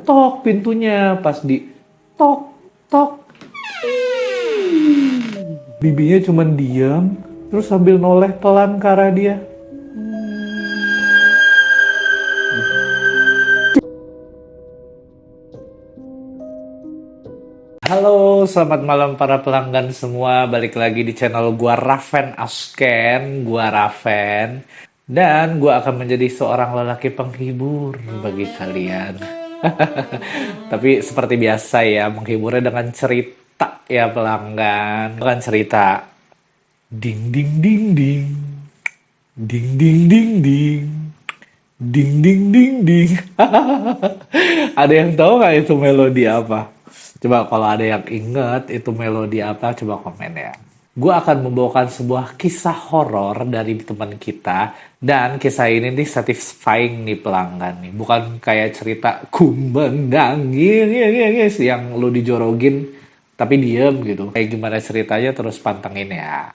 tok pintunya. Pas di tok, tok, bibinya cuman diam, terus sambil noleh pelan ke arah dia. Halo, selamat malam para pelanggan semua. Balik lagi di channel gua Raven Asken, gua Raven. Dan gua akan menjadi seorang lelaki penghibur bagi kalian. Tapi seperti biasa ya, menghiburnya dengan cerita ya pelanggan. Bukan cerita ding ding ding ding, ding ding ding ding, ding ding ding ding. Ada yang tahu nggak itu melodi apa? Coba kalau ada yang inget itu melodi apa, coba komen ya. Gue akan membawakan sebuah kisah horor dari teman kita. Dan kisah ini nih satisfying nih pelanggan nih. Bukan kayak cerita kumbendangis yang lu dijorogin tapi diem gitu. Kayak gimana ceritanya terus pantengin ya.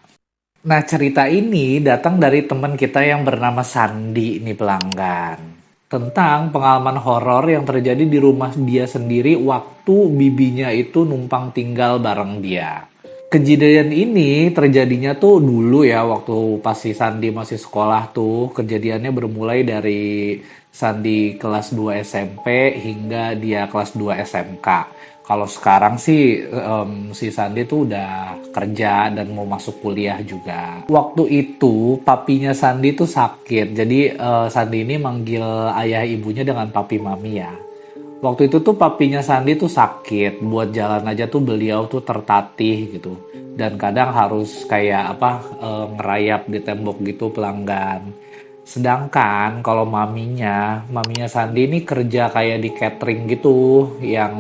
Nah, cerita ini datang dari teman kita yang bernama Sandi nih pelanggan. Tentang pengalaman horor yang terjadi di rumah dia sendiri waktu bibinya itu numpang tinggal bareng dia. Kejadian ini terjadinya tuh dulu ya waktu pas si Sandi masih sekolah tuh. Kejadiannya bermulai dari Sandi kelas 2 SMP hingga dia kelas 2 SMK. Kalau sekarang sih si Sandi tuh udah kerja dan mau masuk kuliah juga. Waktu itu papinya Sandi tuh sakit. Jadi Sandi ini manggil ayah ibunya dengan papi mami ya. Waktu itu tuh papinya Sandi tuh sakit. Buat jalan aja tuh beliau tuh tertatih gitu. Dan kadang harus kayak apa ngerayap di tembok gitu pelanggan. Sedangkan kalau maminya Sandi ini kerja kayak di catering gitu yang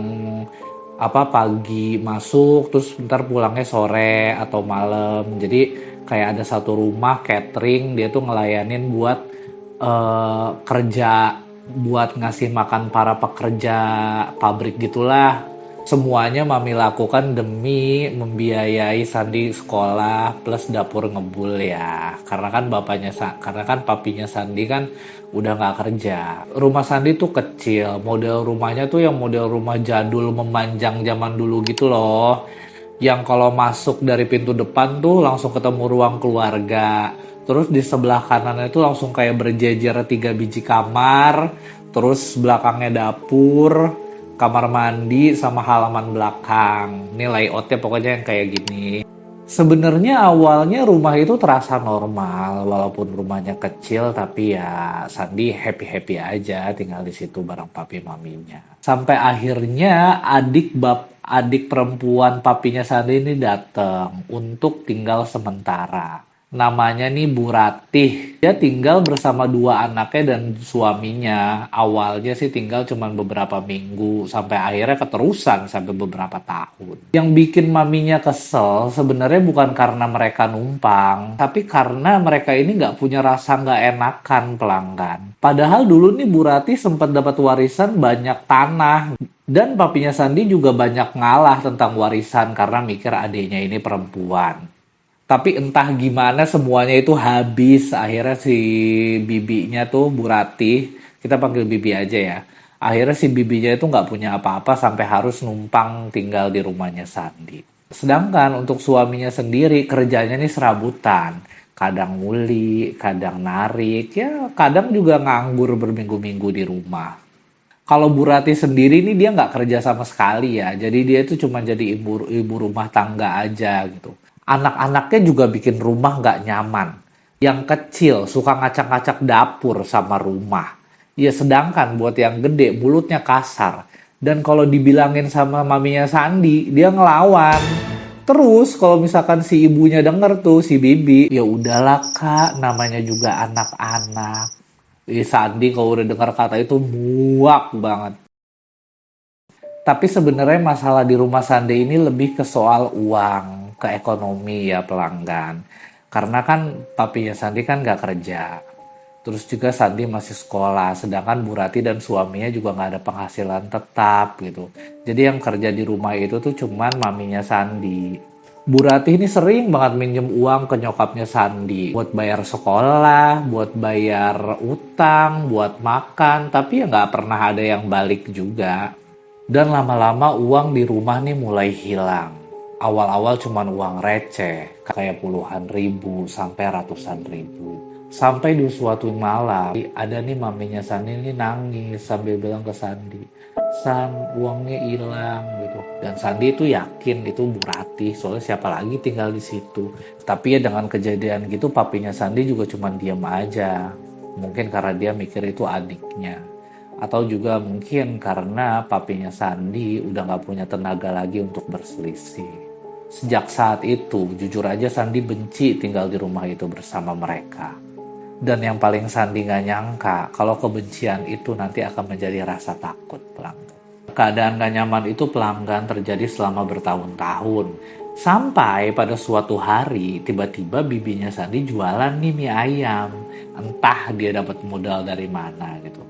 apa pagi masuk terus ntar pulangnya sore atau malam. Jadi kayak ada satu rumah catering dia tuh ngelayanin buat kerja buat ngasih makan para pekerja pabrik gitulah. Semuanya mami lakukan demi membiayai Sandi sekolah plus dapur ngebul ya. Karena kan papinya Sandi kan udah nggak kerja. Rumah Sandi tuh kecil, model rumahnya tuh yang model rumah jadul memanjang zaman dulu gitu loh. Yang kalau masuk dari pintu depan tuh langsung ketemu ruang keluarga. Terus di sebelah kanannya itu langsung kayak berjejer 3 biji kamar. Terus belakangnya dapur, kamar mandi sama halaman belakang. Ini layoutnya pokoknya yang kayak gini. Sebenarnya awalnya rumah itu terasa normal, walaupun rumahnya kecil, tapi ya Sandi happy-happy aja tinggal di situ bareng papi maminya. Sampai akhirnya adik perempuan papinya Sandi ini datang untuk tinggal sementara. Namanya nih Bu Ratih. Dia tinggal bersama 2 anaknya dan suaminya. Awalnya sih tinggal cuma beberapa minggu. Sampai akhirnya keterusan sampai beberapa tahun. Yang bikin maminya kesel sebenarnya bukan karena mereka numpang. Tapi karena mereka ini nggak punya rasa nggak enakan pelanggan. Padahal dulu nih Bu Ratih sempat dapat warisan banyak tanah. Dan papinya Sandi juga banyak ngalah tentang warisan karena mikir adiknya ini perempuan. Tapi entah gimana semuanya itu habis. Akhirnya si bibinya tuh Bu Ratih, kita panggil bibi aja ya. Akhirnya si bibinya itu nggak punya apa-apa sampai harus numpang tinggal di rumahnya Sandi. Sedangkan untuk suaminya sendiri kerjanya nih serabutan. Kadang nguli, kadang narik, ya kadang juga nganggur berminggu-minggu di rumah. Kalau Bu Ratih sendiri nih dia nggak kerja sama sekali ya. Jadi dia itu cuma jadi ibu rumah tangga aja gitu. Anak-anaknya juga bikin rumah nggak nyaman. Yang kecil suka ngacak-ngacak dapur sama rumah. Ya sedangkan buat yang gede mulutnya kasar. Dan kalau dibilangin sama maminya Sandi, dia ngelawan. Terus kalau misalkan si ibunya denger tuh si Bibi, ya udahlah Kak, namanya juga anak-anak. Sandi kalau udah dengar kata itu muak banget. Tapi sebenarnya masalah di rumah Sandi ini lebih ke soal uang, ke ekonomi ya pelanggan. Karena kan papinya Sandi kan nggak kerja. Terus juga Sandi masih sekolah, sedangkan Bu Rati dan suaminya juga nggak ada penghasilan tetap gitu. Jadi yang kerja di rumah itu tuh cuman maminya Sandi. Bu Ratih ini sering banget minjem uang ke nyokapnya Sandi buat bayar sekolah, buat bayar utang, buat makan, tapi ya nggak pernah ada yang balik juga. Dan lama-lama uang di rumah nih mulai hilang. Awal-awal cuman uang receh, kayak puluhan ribu sampai ratusan ribu. Sampai di suatu malam, ada nih maminya Sandi ini nangis sambil bilang ke Sandi, San, uangnya hilang gitu. Dan Sandi itu yakin itu Bu Ratih, soalnya siapa lagi tinggal di situ. Tapi ya dengan kejadian gitu, papinya Sandi juga cuma diam aja. Mungkin karena dia mikir itu adiknya. Atau juga mungkin karena papinya Sandi udah gak punya tenaga lagi untuk berselisih. Sejak saat itu, jujur aja Sandi benci tinggal di rumah itu bersama mereka. Dan yang paling Sandi gak nyangka, kalau kebencian itu nanti akan menjadi rasa takut pelanggan. Keadaan gak nyaman itu pelanggan terjadi selama bertahun-tahun. Sampai pada suatu hari, tiba-tiba bibinya Sandi jualan nih mie ayam. Entah dia dapat modal dari mana gitu.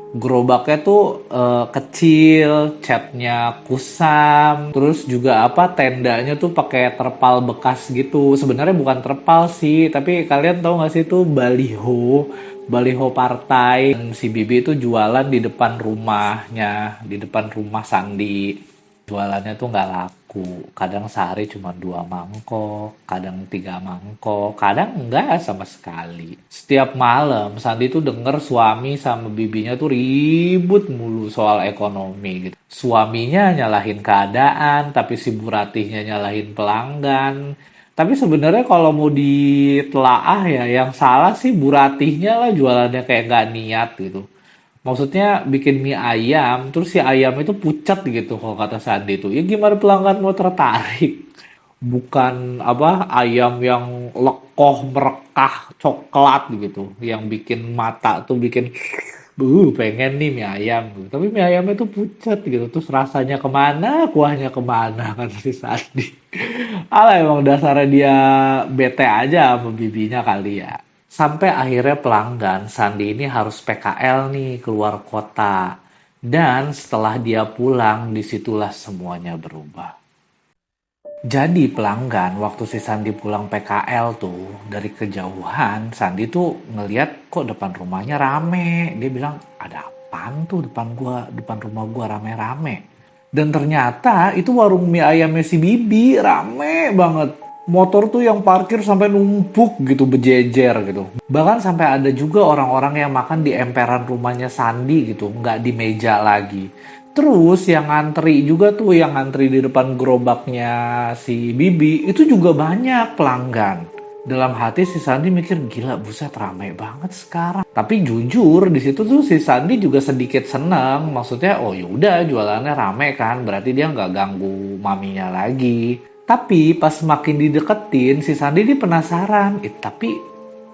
Gerobaknya tuh kecil, catnya kusam, terus juga apa tendanya tuh pakai terpal bekas gitu. Sebenarnya bukan terpal sih, tapi kalian tahu nggak sih itu baliho, baliho partai. Dan si Bibi itu jualan di depan rumahnya, di depan rumah Sandi. Jualannya tuh nggak laku. Kadang sehari cuma 2 mangkok, kadang 3 mangkok, kadang enggak sama sekali. Setiap malam Sandi tuh denger suami sama bibinya tuh ribut mulu soal ekonomi gitu. Suaminya nyalahin keadaan, tapi si Bu Ratihnya nyalahin pelanggan. Tapi sebenarnya kalau mau ditelaah ya, yang salah sih Bu Ratihnya lah jualannya kayak nggak niat gitu. Maksudnya bikin mie ayam, terus si ayam itu pucat gitu kalau kata Sandi itu. Ya gimana pelanggan mau tertarik? Bukan apa ayam yang lekoh merekah coklat gitu, yang bikin mata tuh bikin pengen nih mie ayam gitu. Tapi mie ayamnya tuh pucat gitu, terus rasanya kemana, kuahnya kemana kata si Sandi. Alah emang dasarnya dia bete aja sama bibinya kali ya. Sampai akhirnya pelanggan Sandi ini harus PKL nih keluar kota. Dan setelah dia pulang, disitulah semuanya berubah. Jadi pelanggan waktu si Sandi pulang PKL tuh dari kejauhan, Sandi tuh ngeliat kok depan rumahnya rame. Dia bilang ada apaan tuh depan rumah gua rame-rame. Dan ternyata itu warung mie ayamnya si Bibi rame banget. Motor tuh yang parkir sampai numpuk gitu berjejer gitu. Bahkan sampai ada juga orang-orang yang makan di emperan rumahnya Sandi gitu, nggak di meja lagi. Terus yang ngantri juga tuh, yang ngantri di depan gerobaknya si Bibi, itu juga banyak pelanggan. Dalam hati si Sandi mikir, gila buset rame banget sekarang. Tapi jujur di situ tuh si Sandi juga sedikit seneng. Maksudnya, oh yaudah jualannya rame kan, berarti dia nggak ganggu maminya lagi. Tapi pas makin dideketin, si Sandi dia penasaran. Tapi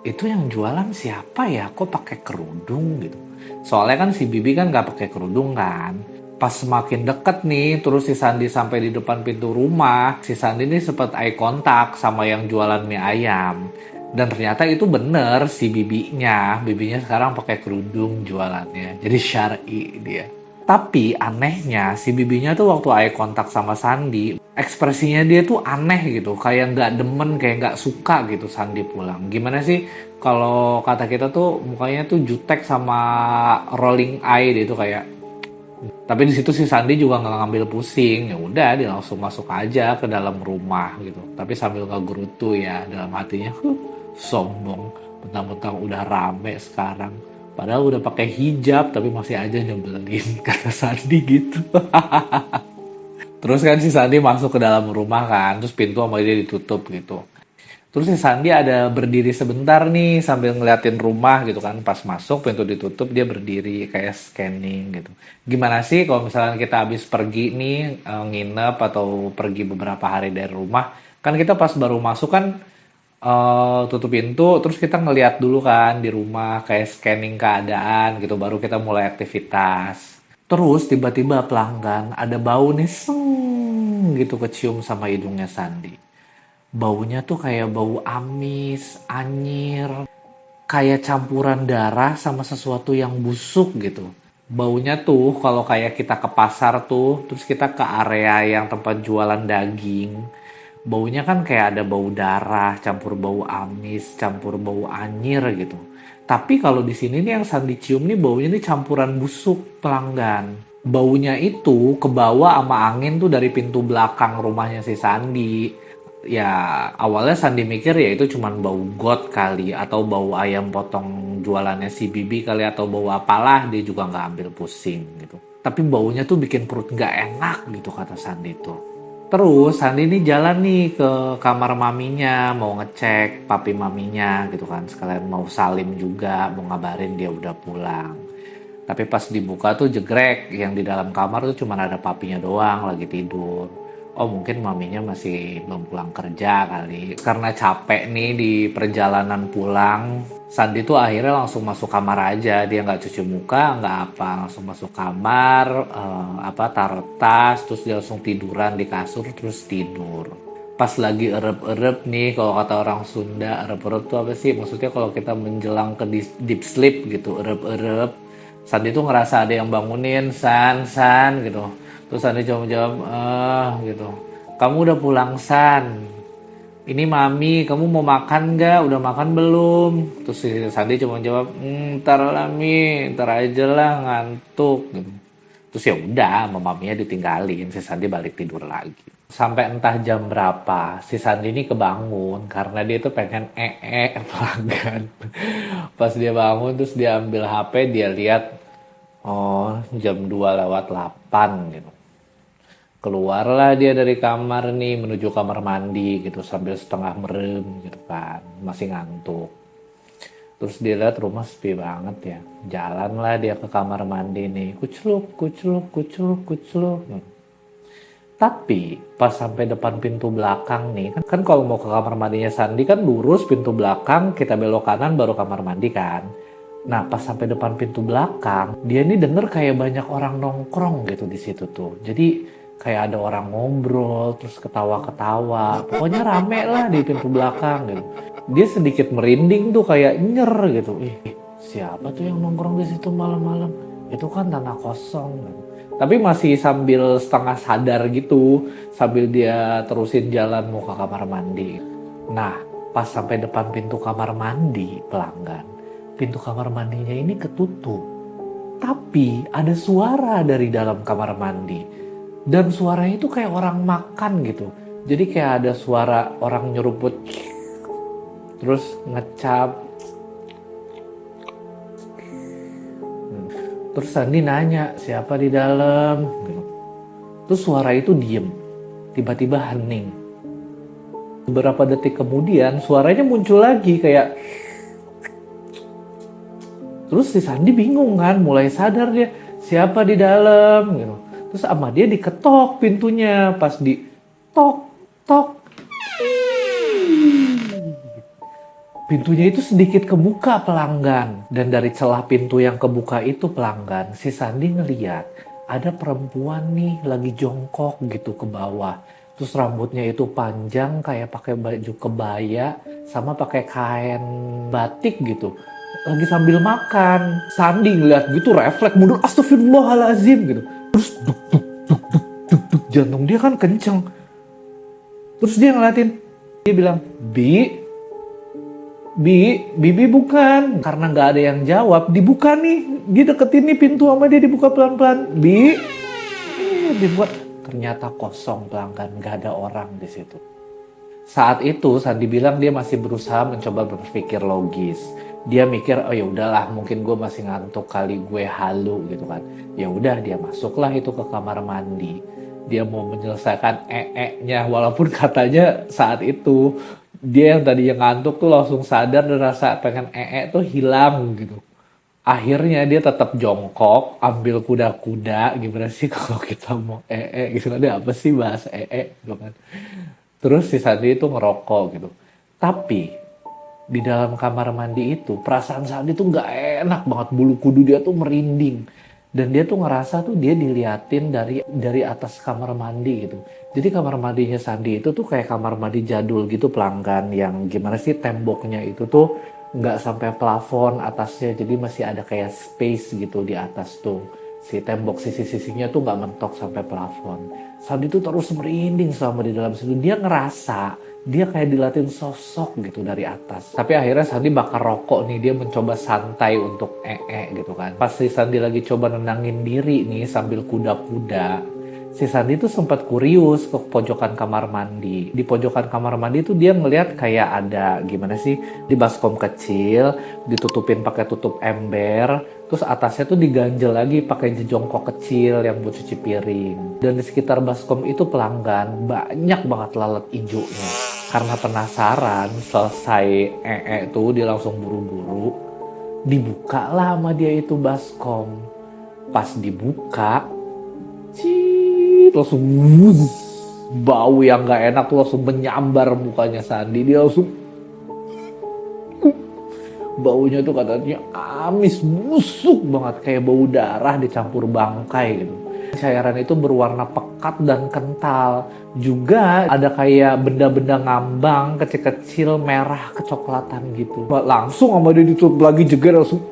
itu yang jualan siapa ya? Kok pakai kerudung gitu? Soalnya kan si Bibi kan nggak pakai kerudung kan. Pas semakin deket nih, terus si Sandi sampai di depan pintu rumah, si Sandi ini sempat eye contact sama yang jualan mie ayam. Dan ternyata itu bener si bibinya sekarang pakai kerudung jualannya. Jadi syar'i dia. Tapi anehnya si bibinya tuh waktu eye contact sama Sandi, ekspresinya dia tuh aneh gitu, kayak nggak demen, kayak nggak suka gitu Sandi pulang. Gimana sih kalau kata kita tuh mukanya tuh jutek sama rolling eye dia tuh kayak. Tapi di situ si Sandi juga nggak ngambil pusing, ya udah dia langsung masuk aja ke dalam rumah gitu. Tapi sambil ngegerutu ya dalam hatinya, sombong, mentang-mentang udah rame sekarang. Padahal udah pakai hijab tapi masih aja nyebelin kata Sandi gitu. Terus kan si Sandi masuk ke dalam rumah kan, terus pintu sama dia ditutup gitu. Terus si Sandi ada berdiri sebentar nih sambil ngeliatin rumah gitu kan. Pas masuk pintu ditutup dia berdiri kayak scanning gitu. Gimana sih kalau misalnya kita habis pergi nih nginep atau pergi beberapa hari dari rumah. Kan kita pas baru masuk kan tutup pintu terus kita ngeliat dulu kan di rumah kayak scanning keadaan gitu. Baru kita mulai aktivitas. Terus tiba-tiba pelanggan ada bau nih seng gitu kecium sama hidungnya Sandi. Baunya tuh kayak bau amis, anyir, kayak campuran darah sama sesuatu yang busuk gitu. Baunya tuh kalau kayak kita ke pasar tuh, terus kita ke area yang tempat jualan daging. Baunya kan kayak ada bau darah, campur bau amis, campur bau anyir gitu. Tapi kalau di sini nih yang Sandi cium nih baunya nih campuran busuk pelanggan. Baunya itu kebawa sama angin tuh dari pintu belakang rumahnya si Sandi. Ya awalnya Sandi mikir ya itu cuman bau got kali atau bau ayam potong jualannya si Bibi kali atau bau apalah dia juga nggak ambil pusing gitu. Tapi baunya tuh bikin perut nggak enak gitu kata Sandi tuh. Terus Sandi ini jalan nih ke kamar maminya mau ngecek papi maminya gitu kan sekalian mau salim juga mau ngabarin dia udah pulang. Tapi pas dibuka tuh jegrek, yang di dalam kamar tuh cuma ada papinya doang lagi tidur. Oh mungkin maminya masih belum pulang kerja kali. Karena capek nih di perjalanan pulang, Sandi tuh akhirnya langsung masuk kamar aja. Dia nggak cuci muka, nggak apa, langsung masuk kamar, taruh tas, terus dia langsung tiduran di kasur, terus tidur. Pas lagi erep-erep nih, kalau kata orang Sunda, erep-erep tuh apa sih? Maksudnya kalau kita menjelang ke deep sleep gitu, erep-erep. Sandi tuh ngerasa ada yang bangunin, San, gitu. Terus Sandi cuma jawab, gitu. Kamu udah pulang, San. Ini Mami, kamu mau makan nggak? Udah makan belum? Terus si Sandi cuma jawab, ntar lah Mi, ntar aja lah ngantuk. Gitu. Terus ya udah, sama Maminya ditinggalin, si Sandi balik tidur lagi. Sampai entah jam berapa, si Sandi ini kebangun karena dia tuh pengen pelanggan. Pas dia bangun terus dia ambil HP, dia lihat oh jam 2:08 gitu. Keluarlah dia dari kamar nih menuju kamar mandi gitu sambil setengah merem gitu kan, masih ngantuk. Terus dia lihat rumah sepi banget ya. Jalanlah dia ke kamar mandi nih, kucluk, kucluk, kucluk, kucluk. Tapi pas sampai depan pintu belakang nih, kan kalau mau ke kamar mandinya Sandi kan lurus pintu belakang, kita belok kanan baru kamar mandi kan. Nah pas sampai depan pintu belakang, dia ini denger kayak banyak orang nongkrong gitu di situ tuh. Jadi kayak ada orang ngobrol, terus ketawa-ketawa. Pokoknya rame lah di pintu belakang gitu. Dia sedikit merinding tuh kayak nyer gitu. Siapa tuh yang nongkrong di situ malam-malam? Itu kan tanah kosong gitu. Tapi masih sambil setengah sadar gitu, sambil dia terusin jalan mau ke kamar mandi. Nah, pas sampai depan pintu kamar mandi pelanggan, pintu kamar mandinya ini ketutup. Tapi ada suara dari dalam kamar mandi. Dan suaranya itu kayak orang makan gitu. Jadi kayak ada suara orang nyeruput, terus ngecap. Terus Sandi nanya, siapa di dalam? Terus suara itu diem, tiba-tiba hening. Beberapa detik kemudian suaranya muncul lagi kayak. Terus si Sandi bingung kan, mulai sadar dia, siapa di dalam? Gitu. Terus sama dia diketok pintunya, pas di tok, tok. Pintunya itu sedikit kebuka pelanggan. Dan dari celah pintu yang kebuka itu pelanggan, si Sandi ngeliat ada perempuan nih lagi jongkok gitu ke bawah. Terus rambutnya itu panjang kayak pakai baju kebaya sama pakai kain batik gitu. Lagi sambil makan. Sandi ngeliat gitu refleks mundur, astagfirullahaladzim gitu. Terus duk duk duk duk duk duk jantung dia kan kenceng. Terus dia ngeliatin, dia bilang, Bibi bukan. Karena gak ada yang jawab, dibuka nih. Dia deketin nih pintu sama dia, dibuka pelan-pelan. Dibuka. Ternyata kosong pelanggan, gak ada orang di situ. Saat itu Sandi bilang dia masih berusaha mencoba berpikir logis. Dia mikir, oh ya udahlah, mungkin gue masih ngantuk kali, gue halu gitu kan. Ya udah, dia masuklah itu ke kamar mandi. Dia mau menyelesaikan nya, walaupun katanya saat itu dia yang tadinya ngantuk tuh langsung sadar dan rasa pengen tuh hilang gitu. Akhirnya dia tetap jongkok, ambil kuda-kuda, gimana sih kalau kita mau gitu kan, apa sih bahasa gitu kan. Terus si Sandi itu ngerokok gitu. Tapi di dalam kamar mandi itu perasaan Sandi tuh nggak enak banget, bulu kudu dia tuh merinding. Dan dia tuh ngerasa tuh dia diliatin dari atas kamar mandi gitu. Jadi kamar mandinya Sandi itu tuh kayak kamar mandi jadul gitu pelanggan, yang gimana sih temboknya itu tuh nggak sampai plafon atasnya, jadi masih ada kayak space gitu di atas tuh. Si tembok sisi-sisinya tuh nggak mentok sampai plafon. Sandi tuh terus merinding selama di dalam situ. Dia ngerasa dia kayak dilatin sosok gitu dari atas. Tapi akhirnya Sandi bakar rokok nih. Dia mencoba santai untuk gitu kan. Pas si Sandi lagi coba nenangin diri nih sambil kuda-kuda, si Sandi tuh sempat kurius ke pojokan kamar mandi. Di pojokan kamar mandi tuh dia ngeliat kayak ada gimana sih, di baskom kecil ditutupin pakai tutup ember, terus atasnya tuh diganjel lagi pakai jongkok kecil yang buat cuci piring. Dan di sekitar baskom itu pelanggan banyak banget lalat hijaunya. Karena penasaran, selesai tuh dia langsung buru-buru dibuka lah sama dia itu baskom. Pas dibuka, langsung bau yang nggak enak tuh langsung menyambar mukanya Sandi. Dia langsung baunya tuh katanya amis, busuk banget, kayak bau darah dicampur bangkai gitu. Cairan itu berwarna pekat dan kental. Juga ada kayak benda-benda ngambang kecil-kecil merah kecoklatan gitu. Langsung sama dia ditutup lagi juga, langsung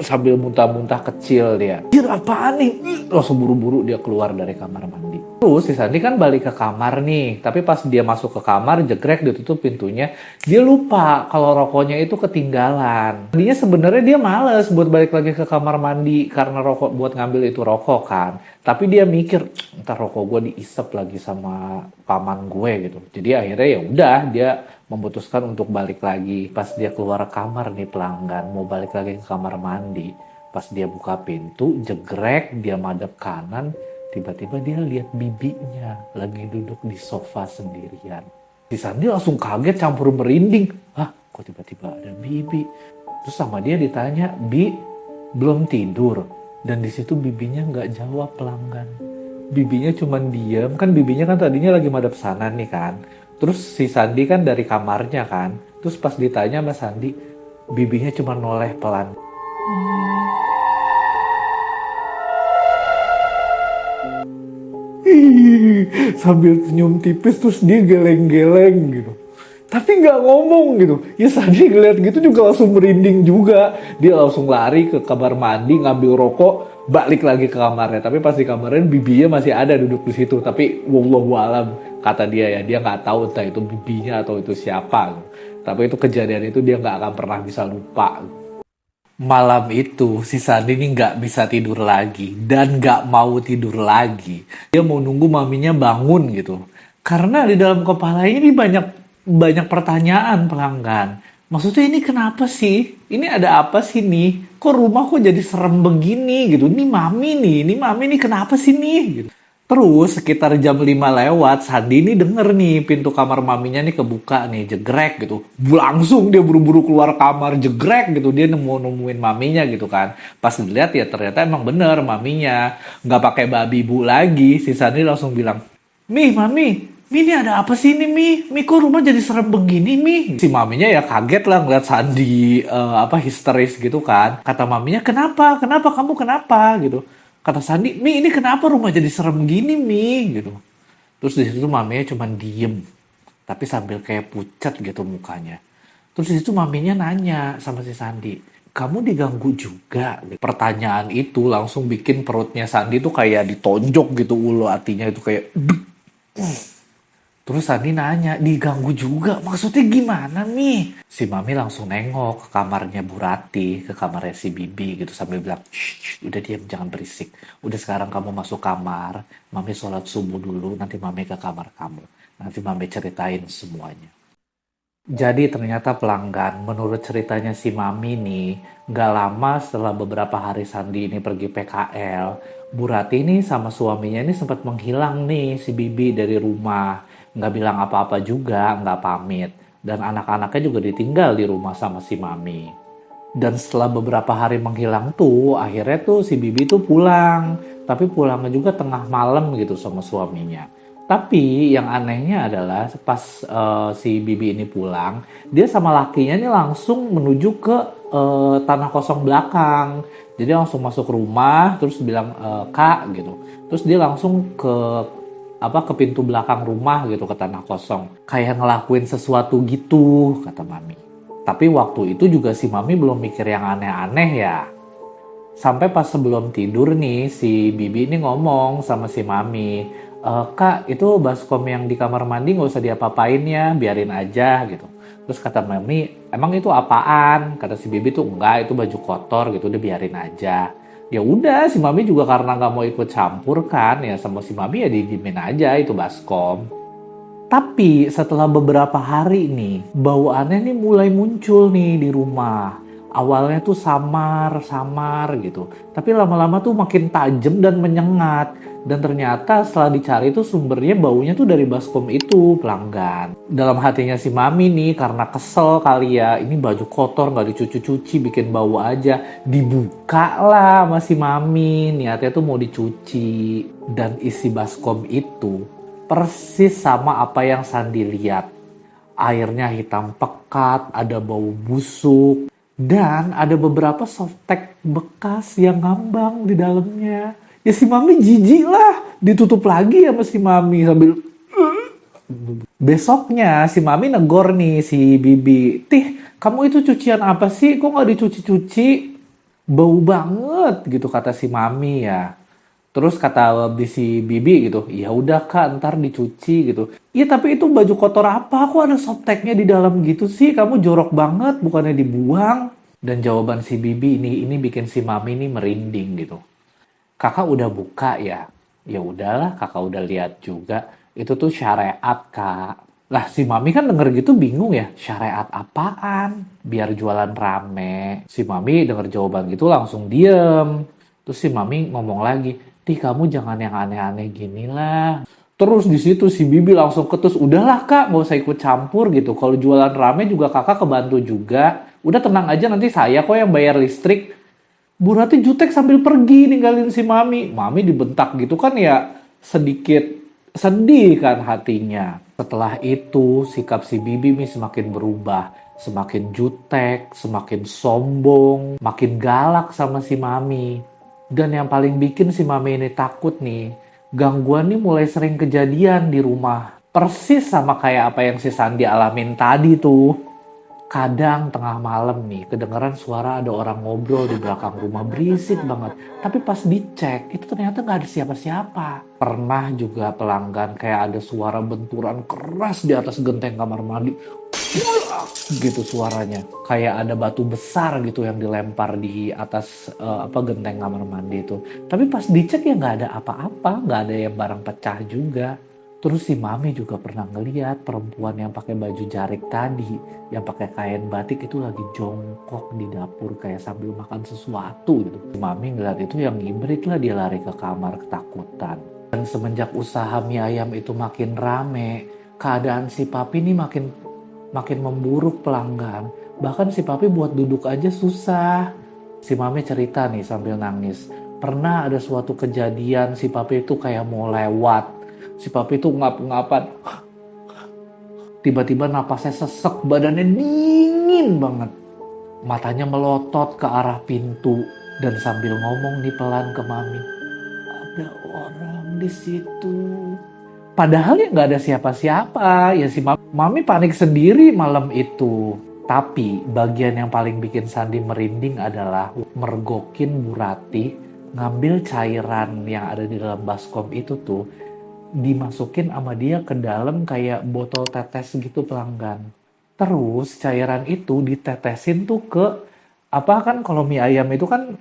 sambil muntah-muntah kecil dia. Anjir, apaan nih? Langsung buru-buru dia keluar dari kamar mandi. Terus si Sandi kan balik ke kamar nih. Tapi pas dia masuk ke kamar, jegrek ditutup pintunya. Dia lupa kalau rokoknya itu ketinggalan. Tadinya sebenarnya dia males buat balik lagi ke kamar mandi karena rokok buat ngambil itu rokok kan. Tapi dia mikir, ntar rokok gue diisep lagi sama paman gue gitu. Jadi akhirnya ya udah dia memutuskan untuk balik lagi. Pas dia keluar kamar nih pelanggan, mau balik lagi ke kamar mandi. Pas dia buka pintu, jegrek, dia madep kanan, tiba-tiba dia lihat bibinya lagi duduk di sofa sendirian. Si Sandi langsung kaget campur merinding. Hah, kok tiba-tiba ada bibi? Terus sama dia ditanya, Bi, belum tidur? Dan di situ bibinya nggak jawab pelanggan. Bibinya cuman diam, kan bibinya kan tadinya lagi madep sana nih kan. Terus si Sandi kan dari kamarnya kan. Terus pas ditanya sama Sandi, bibinya cuma noleh pelan. Sambil senyum tipis terus dia geleng-geleng gitu. Tapi nggak ngomong gitu. Ya Sandi ngeliat gitu juga langsung merinding juga. Dia langsung lari ke kamar mandi, ngambil rokok, balik lagi ke kamarnya. Tapi pas di kamarnya bibinya masih ada duduk di situ. Tapi wallahu alam, kata dia ya, dia nggak tahu entah itu bibinya atau itu siapa. Tapi itu kejadian itu dia nggak akan pernah bisa lupa. Malam itu si Sandi ini nggak bisa tidur lagi dan nggak mau tidur lagi. Dia mau nunggu maminya bangun gitu. Karena di dalam kepalanya ini banyak pertanyaan pelanggan. Maksudnya ini kenapa sih? Ini ada apa sih nih? Kok rumah kok jadi serem begini gitu? Ini mami nih kenapa sih nih? Gitu. Terus sekitar jam 5 lewat, Sandi ini denger nih pintu kamar maminya nih kebuka nih, jegrek gitu. Langsung dia buru-buru keluar kamar, jegrek gitu. Dia nemuin maminya gitu kan. Pas dilihat ya ternyata emang bener maminya. Nggak pakai babi bu lagi. Si Sandi langsung bilang, Mami, ini ada apa sih ini Mi kok rumah jadi serem begini Mi? Si maminya ya kaget lah ngeliat Sandi histeris gitu kan. Kata maminya, kenapa kamu kenapa gitu. Kata Sandi, Mi ini kenapa rumah jadi serem gini Mi gitu. Terus di situ maminya cuma diem, tapi sambil kayak pucat gitu mukanya. Terus di situ maminya nanya sama si Sandi, kamu diganggu juga? Pertanyaan itu langsung bikin perutnya Sandi tuh kayak ditonjok gitu, ulu hatinya itu kayak Terus Sandi nanya, diganggu juga? Maksudnya gimana Mi? Si mami langsung nengok ke kamarnya Bu Rati, ke kamarnya si Bibi gitu sambil bilang, shh, udah diam jangan berisik. Udah sekarang kamu masuk kamar, mami sholat subuh dulu, nanti mami ke kamar kamu. Nanti mami ceritain semuanya. Jadi ternyata pelanggan, menurut ceritanya si mami nih, gak lama setelah beberapa hari Sandi ini pergi PKL, Bu Rati ini sama suaminya ini sempat menghilang nih si Bibi dari rumah. Nggak bilang apa-apa juga, nggak pamit. Dan anak-anaknya juga ditinggal di rumah sama si mami. Dan setelah beberapa hari menghilang tuh, akhirnya tuh si Bibi tuh pulang. Tapi pulangnya juga tengah malam gitu sama suaminya. Tapi yang anehnya adalah pas si Bibi ini pulang, dia sama lakinya ini langsung menuju ke tanah kosong belakang. Jadi langsung masuk rumah, terus bilang, Kak gitu. Terus dia langsung ke pintu belakang rumah gitu, ke tanah kosong. Kayak ngelakuin sesuatu gitu, kata mami. Tapi waktu itu juga si mami belum mikir yang aneh-aneh ya. Sampai pas sebelum tidur nih, si Bibi ini ngomong sama si Mami, Kak, itu baskom yang di kamar mandi nggak usah diapa-apain ya, biarin aja gitu. Terus kata Mami, emang itu apaan? Kata si Bibi tuh, enggak, itu baju kotor gitu, udah biarin aja. Ya udah, si Mami juga karena nggak mau ikut campur kan, ya sama si Mami ya didiemin aja itu baskom. Tapi setelah beberapa hari nih, bau aneh nih mulai muncul nih di rumah. Awalnya tuh samar-samar gitu. Tapi lama-lama tuh makin tajam dan menyengat. Dan ternyata setelah dicari tuh sumbernya baunya tuh dari baskom itu, pelanggan. Dalam hatinya si Mami nih, karena kesel kali ya, ini baju kotor nggak dicuci-cuci, bikin bau aja. Dibuka lah sama si Mami, niatnya tuh mau dicuci. Dan isi baskom itu persis sama apa yang Sandi lihat. Airnya hitam pekat, ada bau busuk, dan ada beberapa softtek bekas yang ngambang di dalamnya. Ya si Mami jijik lah, ditutup lagi sama si Mami sambil. Besoknya si Mami negor nih si Bibi. Tih, kamu itu cucian apa sih? Kok nggak dicuci-cuci? Bau banget gitu kata si Mami ya. Terus kata di si Bibi gitu, ya udah Kak, ntar dicuci gitu. Iya tapi itu baju kotor apa? Kok ada softteknya di dalam gitu sih? Kamu jorok banget, bukannya dibuang. Dan jawaban si Bibi ini bikin si Mami ini merinding gitu. Kakak udah buka ya? Ya udahlah, kakak udah lihat juga. Itu tuh syariat Kak. Lah si Mami kan denger gitu bingung ya, syariat apaan? Biar jualan rame. Si Mami denger jawaban gitu langsung diem. Terus si Mami ngomong lagi, Tih kamu jangan yang aneh-aneh gini lah. Terus di situ si Bibi langsung ketus, udahlah Kak, nggak usah ikut campur gitu. Kalau jualan rame juga kakak kebantu juga. Udah tenang aja nanti saya kok yang bayar listrik. Bu Rati jutek sambil pergi ninggalin si Mami. Mami dibentak gitu kan ya sedikit sedih kan hatinya. Setelah itu sikap si Bibi nih semakin berubah. Semakin jutek, semakin sombong, makin galak sama si Mami. Dan yang paling bikin si Mami ini takut nih, gangguan nih mulai sering kejadian di rumah. Persis sama kayak apa yang si Sandi alamin tadi tuh. Kadang tengah malam nih, kedengeran suara ada orang ngobrol di belakang rumah, berisik banget. Tapi pas dicek, itu ternyata nggak ada siapa-siapa. Pernah juga pelanggan kayak ada suara benturan keras di atas genteng kamar mandi. Gitu suaranya. Kayak ada batu besar gitu yang dilempar di atas genteng kamar mandi itu. Tapi pas dicek ya nggak ada apa-apa, nggak ada yang barang pecah juga. Terus si Mami juga pernah ngeliat perempuan yang pakai baju jarik tadi, yang pakai kain batik itu lagi jongkok di dapur kayak sambil makan sesuatu gitu. Si Mami ngeliat itu yang ngibrit lah, dia lari ke kamar ketakutan. Dan semenjak usaha mie ayam itu makin rame, keadaan si Papi ini makin memburuk pelanggan. Bahkan si Papi buat duduk aja susah. Si Mami cerita nih sambil nangis. Pernah ada suatu kejadian si Papi itu kayak mau lewat. Si Papi itu ngap-ngapan. Tiba-tiba napasnya sesek, badannya dingin banget. Matanya melotot ke arah pintu dan sambil ngomong nih pelan ke Mami. Ada orang di situ. Padahal ya nggak ada siapa-siapa. Ya si Mami panik sendiri malam itu. Tapi bagian yang paling bikin Sandi merinding adalah mergokin Bu Rati ngambil cairan yang ada di dalam baskom itu tuh, dimasukin sama dia ke dalam kayak botol tetes gitu pelanggan. Terus cairan itu ditetesin tuh ke apa kan kalau mie ayam itu kan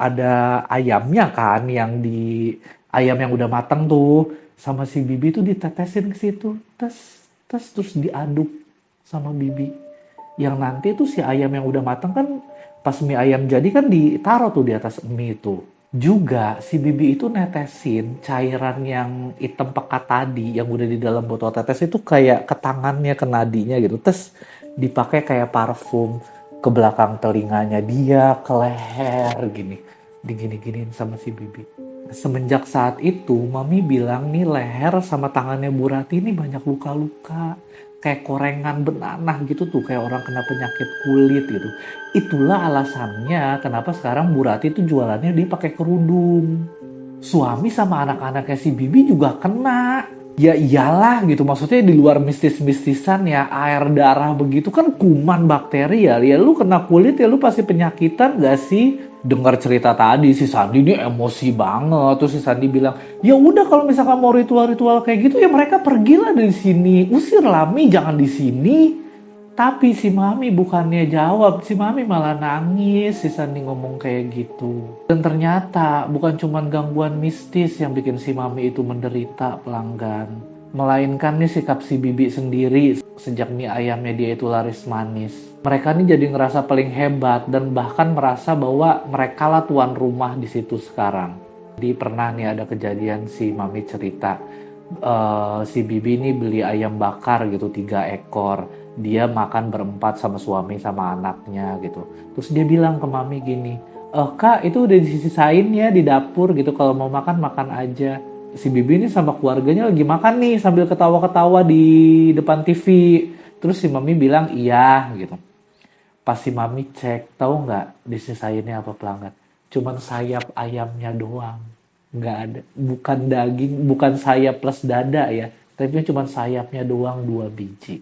ada ayamnya kan yang di ayam yang udah matang tuh sama si Bibi tuh ditetesin ke situ. Terus diaduk sama Bibi. Yang nanti tuh si ayam yang udah matang kan pas mie ayam jadi kan ditaruh tuh di atas mie itu. Juga si Bibi itu netesin cairan yang hitam pekat tadi yang udah di dalam botol tetes itu kayak ke tangannya, ke nadinya gitu. Terus dipakai kayak parfum ke belakang telinganya dia, ke leher gini. Digini-giniin sama si Bibi. Semenjak saat itu Mami bilang nih leher sama tangannya Bu Rati ini banyak luka-luka. Kayak korengan benanah gitu tuh, kayak orang kena penyakit kulit gitu. Itulah alasannya kenapa sekarang Bu Rati tuh jualannya dia pakai kerudung. Suami sama anak-anaknya si Bibi juga kena. Ya iyalah gitu, maksudnya di luar mistis-mistisan ya, air darah begitu kan kuman bakteri ya. Ya lu kena kulit ya lu pasti penyakitan gak sih? Dengar cerita tadi si Sandi ini emosi banget. Terus si Sandi bilang, ya udah kalau misalkan mau ritual-ritual kayak gitu ya mereka pergilah dari sini, usir Lami, jangan di sini. Tapi si Mami bukannya jawab, si Mami malah nangis si Sandi ngomong kayak gitu. Dan ternyata bukan cuma gangguan mistis yang bikin si Mami itu menderita, pelanggan. Melainkan nih sikap si Bibi sendiri sejak mie ayamnya dia itu laris manis. Mereka nih jadi ngerasa paling hebat dan bahkan merasa bahwa mereka lah tuan rumah di situ sekarang. Jadi pernah nih ada kejadian si Mami cerita, si Bibi ini beli ayam bakar gitu 3 ekor. Dia makan berempat sama suami sama anaknya gitu. Terus dia bilang ke Mami gini, Kak itu udah disisain ya di dapur gitu, kalau mau makan makan aja. Si Bibi ini sama keluarganya lagi makan nih sambil ketawa-ketawa di depan TV. Terus si Mami bilang iya gitu. Pas si Mami cek, tahu nggak disisainnya apa, pelanggan? Cuman sayap ayamnya doang. Nggak ada, bukan daging, bukan sayap plus dada ya. Tapi cuma sayapnya doang 2 biji.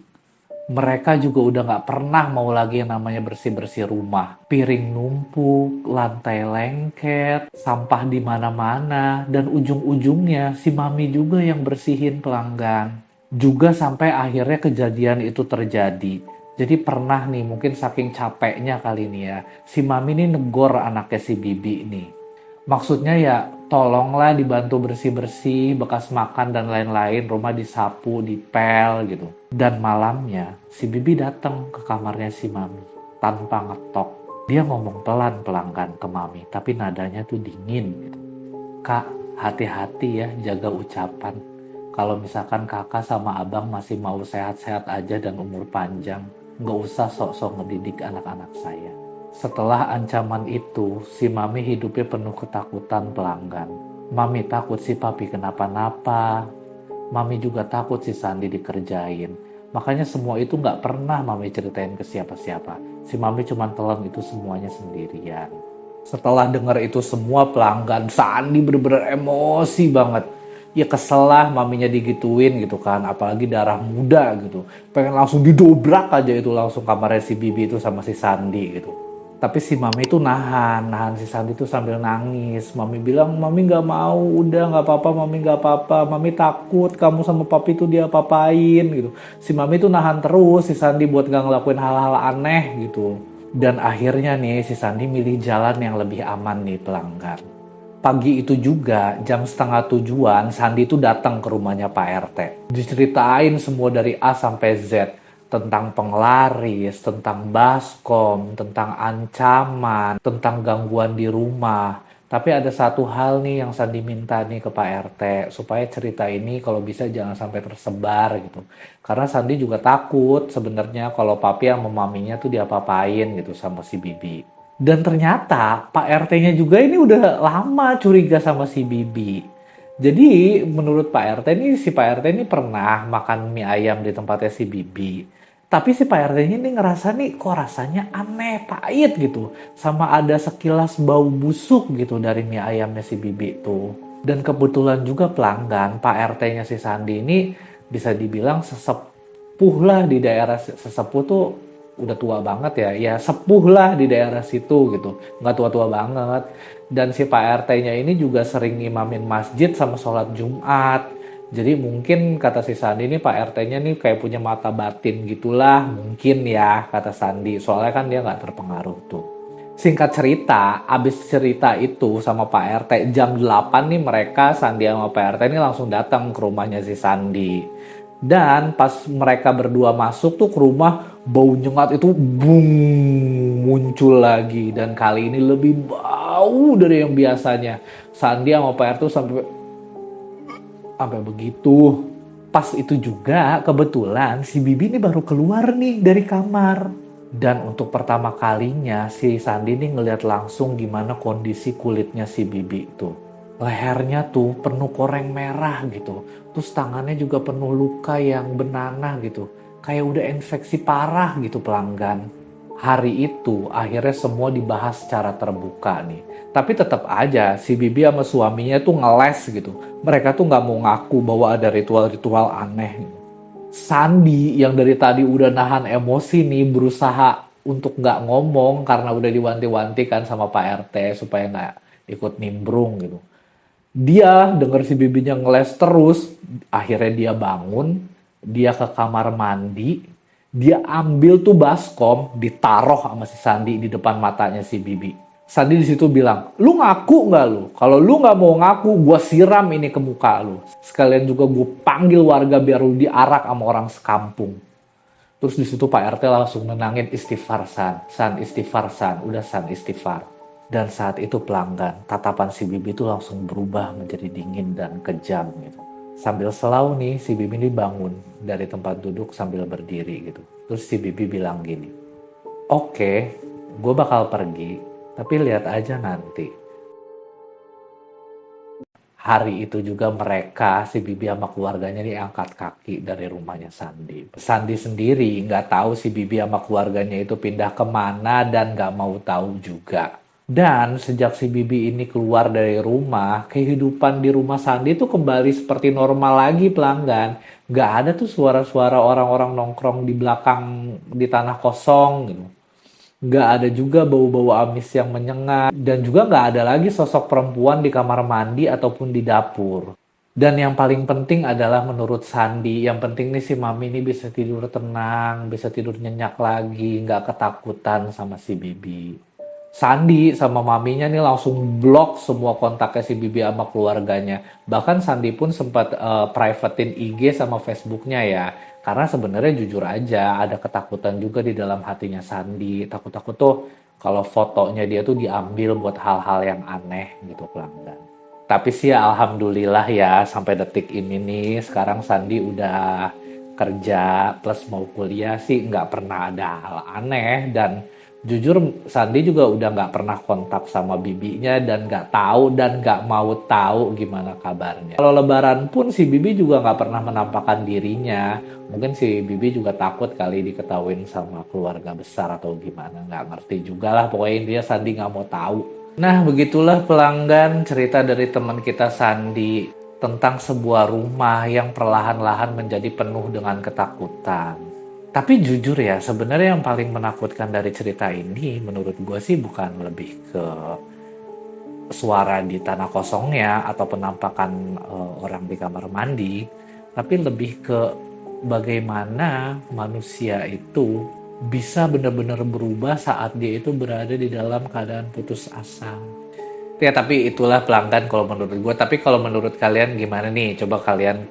Mereka juga udah nggak pernah mau lagi yang namanya bersih-bersih rumah. Piring numpuk, lantai lengket, sampah di mana-mana, dan ujung-ujungnya si Mami juga yang bersihin, pelanggan. Juga sampai akhirnya kejadian itu terjadi. Jadi pernah nih, mungkin saking capeknya kali ini ya, si Mami ini negor anaknya si Bibi nih. Maksudnya ya tolonglah dibantu bersih-bersih, bekas makan dan lain-lain, rumah disapu, dipel gitu. Dan malamnya si Bibi datang ke kamarnya si Mami tanpa ngetok. Dia ngomong pelan, pelanggan, ke Mami, tapi nadanya tuh dingin gitu. Kak, hati-hati ya jaga ucapan. Kalau misalkan kakak sama abang masih mau sehat-sehat aja dan umur panjang, nggak usah sok-sok ngedidik anak-anak saya. Setelah ancaman itu, si Mami hidupnya penuh ketakutan, pelanggan. Mami takut si Papi kenapa-napa. Mami juga takut si Sandi dikerjain. Makanya semua itu nggak pernah Mami ceritain ke siapa-siapa. Si Mami cuma telan itu semuanya sendirian. Setelah dengar itu semua, pelanggan, Sandi bener-bener emosi banget. Ya kesel lah maminya digituin gitu kan. Apalagi darah muda gitu. Pengen langsung didobrak aja itu langsung kamarnya si Bibi itu sama si Sandi gitu. Tapi si Mami itu nahan si Sandi itu sambil nangis. Mami bilang, Mami nggak mau, udah nggak apa-apa, Mami nggak apa-apa. Mami takut kamu sama Papi itu dia apa-apain gitu. Si Mami itu nahan terus si Sandi buat nggak ngelakuin hal-hal aneh gitu. Dan akhirnya nih si Sandi milih jalan yang lebih aman nih, pelanggan. Pagi itu juga jam 6:30 Sandi itu datang ke rumahnya Pak RT. Diceritain semua dari A sampai Z. Tentang penglaris, tentang baskom, tentang ancaman, tentang gangguan di rumah. Tapi ada satu hal nih yang Sandi minta nih ke Pak RT, supaya cerita ini kalau bisa jangan sampai tersebar gitu. Karena Sandi juga takut sebenarnya kalau Papi sama maminya tuh diapa-apain gitu sama si Bibi. Dan ternyata Pak RT-nya juga ini udah lama curiga sama si Bibi. Jadi menurut Pak RT ini, si Pak RT ini pernah makan mie ayam di tempatnya si Bibi. Tapi si Pak RT ini ngerasa nih kok rasanya aneh, pahit gitu. Sama ada sekilas bau busuk gitu dari mie ayamnya si Bibi itu. Dan kebetulan juga pelanggan, Pak RT-nya si Sandi ini bisa dibilang sesepuh lah di daerah. Sesepuh tuh udah tua banget ya, ya sepuh lah di daerah situ gitu. Nggak tua-tua banget. Dan si Pak RT-nya ini juga sering imamin masjid sama sholat Jumat. Jadi mungkin kata si Sandi ini Pak RT-nya nih kayak punya mata batin gitulah. Mungkin ya kata Sandi. Soalnya kan dia nggak terpengaruh tuh. Singkat cerita, abis cerita itu sama Pak RT, jam 8 nih mereka, Sandi sama Pak RT ini langsung datang ke rumahnya si Sandi. Dan pas mereka berdua masuk tuh ke rumah, bau nyengat itu bung muncul lagi. Dan kali ini lebih bau dari yang biasanya. Sandi sama Pak RT tuh sampai begitu. Pas itu juga kebetulan si Bibi ini baru keluar nih dari kamar. Dan untuk pertama kalinya si Sandi ini ngeliat langsung gimana kondisi kulitnya si Bibi itu. Lehernya tuh penuh koreng merah gitu. Terus tangannya juga penuh luka yang benanah gitu. Kayak udah infeksi parah gitu, pelanggan. Hari itu akhirnya semua dibahas secara terbuka nih. Tapi tetap aja si Bibi sama suaminya tuh ngeles gitu. Mereka tuh nggak mau ngaku bahwa ada ritual-ritual aneh. Sandi yang dari tadi udah nahan emosi nih berusaha untuk nggak ngomong karena udah diwanti-wanti kan sama Pak RT supaya nggak ikut nimbrung gitu. Dia denger si bibinya ngeles terus, akhirnya dia bangun, dia ke kamar mandi, dia ambil tuh baskom, ditaruh sama si Sandi di depan matanya si Bibi. Sandi di situ bilang, lu ngaku nggak lu? Kalau lu nggak mau ngaku, gue siram ini ke muka lu. Sekalian juga gue panggil warga biar lu diarak sama orang sekampung. Terus di situ Pak RT langsung nenangin istighfar San istighfar San, udah San istighfar. Dan saat itu pelanggan, tatapan si Bibi itu langsung berubah menjadi dingin dan kejam gitu. Sambil selau nih, si Bibi ini bangun dari tempat duduk sambil berdiri gitu. Terus si Bibi bilang gini, oke, gue bakal pergi, tapi lihat aja nanti. Hari itu juga mereka, si Bibi sama keluarganya nih angkat kaki dari rumahnya Sandi. Sandi sendiri nggak tahu si Bibi sama keluarganya itu pindah kemana dan nggak mau tahu juga. Dan sejak si Bibi ini keluar dari rumah, kehidupan di rumah Sandi itu kembali seperti normal lagi pelanggan. Nggak ada tuh suara-suara orang-orang nongkrong di belakang di tanah kosong gitu. Nggak ada juga bau-bau amis yang menyengat. Dan juga nggak ada lagi sosok perempuan di kamar mandi ataupun di dapur. Dan yang paling penting adalah menurut Sandi, yang penting nih si Mami ini bisa tidur tenang, bisa tidur nyenyak lagi, nggak ketakutan sama si Bibi. Sandi sama maminya nih langsung blok semua kontaknya si Bibi sama keluarganya. Bahkan Sandi pun sempat privatein IG sama Facebooknya ya. Karena sebenarnya jujur aja ada ketakutan juga di dalam hatinya Sandi. Takut-takut tuh kalau fotonya dia tuh diambil buat hal-hal yang aneh gitu pelanggan. Tapi sih ya alhamdulillah ya sampai detik ini nih sekarang Sandi udah kerja plus mau kuliah sih nggak pernah ada hal aneh dan jujur Sandi juga udah nggak pernah kontak sama bibinya dan nggak tahu dan nggak mau tahu gimana kabarnya. Kalau lebaran pun si Bibi juga nggak pernah menampakkan dirinya. Mungkin si Bibi juga takut kali diketahuin sama keluarga besar atau gimana. Nggak ngerti juga lah pokoknya intinya Sandi nggak mau tahu. Nah, begitulah pelanggan cerita dari teman kita Sandi tentang sebuah rumah yang perlahan-lahan menjadi penuh dengan ketakutan. Tapi jujur ya, sebenarnya yang paling menakutkan dari cerita ini menurut gue sih bukan lebih ke suara di tanah kosongnya atau penampakan orang di kamar mandi, tapi lebih ke bagaimana manusia itu bisa benar-benar berubah saat dia itu berada di dalam keadaan putus asa. Ya, tapi itulah pelanggan kalau menurut gue. Tapi kalau menurut kalian gimana nih? Coba kalian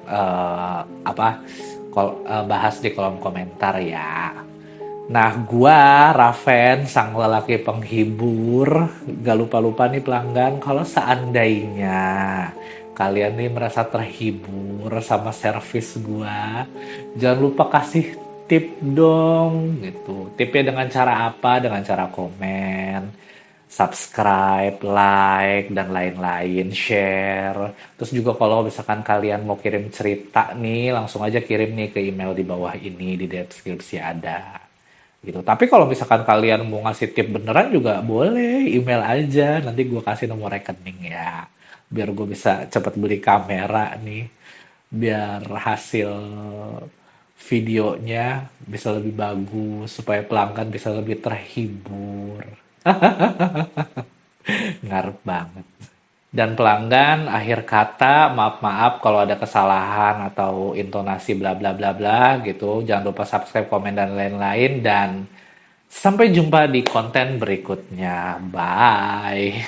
bahas di kolom komentar ya. Nah, gua Raven, sang lelaki penghibur, gak lupa-lupa nih pelanggan, kalau seandainya kalian nih merasa terhibur sama servis gua, jangan lupa kasih tip dong gitu. Tipnya dengan cara apa? Dengan cara komen, subscribe, like, dan lain-lain, share. Terus juga kalau misalkan kalian mau kirim cerita nih, langsung aja kirim nih ke email di bawah ini, di deskripsi ada. Gitu. Tapi kalau misalkan kalian mau ngasih tip beneran juga boleh, email aja. Nanti gue kasih nomor rekening ya. Biar gue bisa cepet beli kamera nih. Biar hasil videonya bisa lebih bagus, supaya pelanggan bisa lebih terhibur. Ngarep banget. Dan pelanggan, akhir kata, maaf-maaf kalau ada kesalahan atau intonasi bla bla bla bla gitu. Jangan lupa subscribe, komen, dan lain-lain. Dan sampai jumpa di konten berikutnya. Bye.